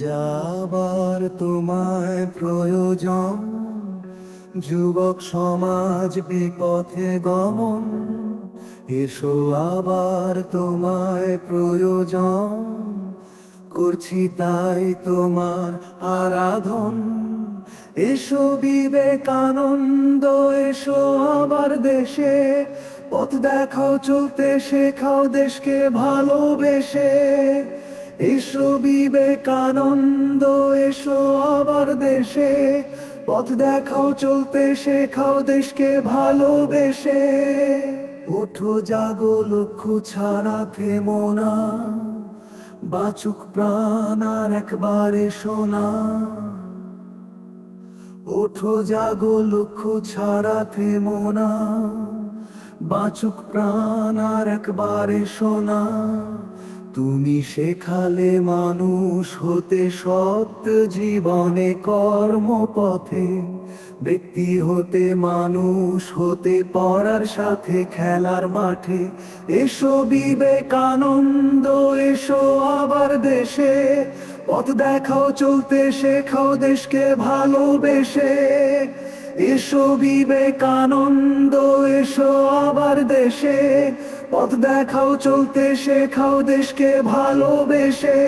আবার তোমায় প্রয়োজন, যুবক সমাজ বিপথে গমন। এসো আবার তোমায় প্রয়োজন, করছি তাই তোমার আরাধন। এসো বিবেকানন্দ, এসো আবার দেশে, পথ দেখাও চলতে শেখাও দেশকে ভালোবেসে। এসো বিবেকানন্দ, এসো আবার দেশে, পথ দেখাও চলতে শেখাও দেশকে ভালোবেসে। ওঠো জাগো লক্ষ্য ছাড়া থেমো না, বাঁচুক প্রাণ আর একবার এসো না। ওঠো জাগো লক্ষ্য ছাড়া থেমো না, বাঁচুক প্রাণ আর একবার এসো না। তুমি শেখালে মানুষ হতে সৎ জীবনে কর্মপথে, ব্যক্তি হতে মানুষ হতে পড়ার সাথে খেলার মাঠে। এসো বিবেকানন্দ, এসো আবার দেশে, পথ দেখাও চলতে শেখাও দেশকে ভালোবেসে। এসো বিবেকানন্দ, এসো আবার দেশে, পথ দেখাও চলতে শেখাও দেশকে ভালোবেসে।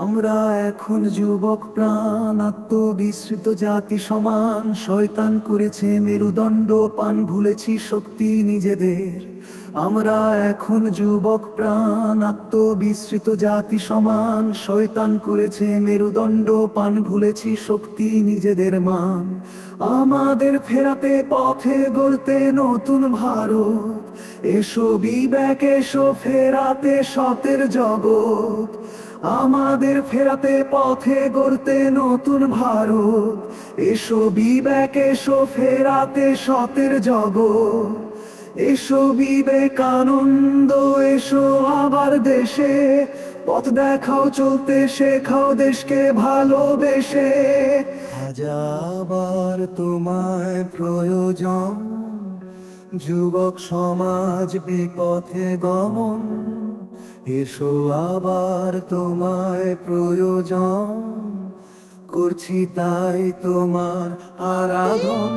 আমরা এখন যুবক প্রাণ, আত্মবিস্মৃত জাতি সমান। শয়তান করেছে মেরুদণ্ড পান, ভুলেছি শক্তি নিজেদের। আমরা এখন যুবক প্রাণ, আত্মবিস্মৃত জাতি সমান। শয়তান করেছে মেরুদণ্ড পান, ভুলেছি শক্তি নিজেদের মান। আমাদের ফেরাতে পথে গড়তে নতুন ভারত। এসো বিবেক, এসো ফেরাতে সতের জগৎ। আমাদের ফেরাতে পথে গড়তে নতুন ভারত। এসো বিবেক, এসো ফেরাতে সতের জগৎ। এসো বিবেকানন্দ, এসো আবার দেশে, পথ দেখাও চলতে শেখাও দেশকে ভালোবেসে। আবার তোমায় প্রয়োজন, যুবক সমাজ বিপথে গমন। এসো আবার তোমায় প্রয়োজন, করছি তাই তোমার আরাধন।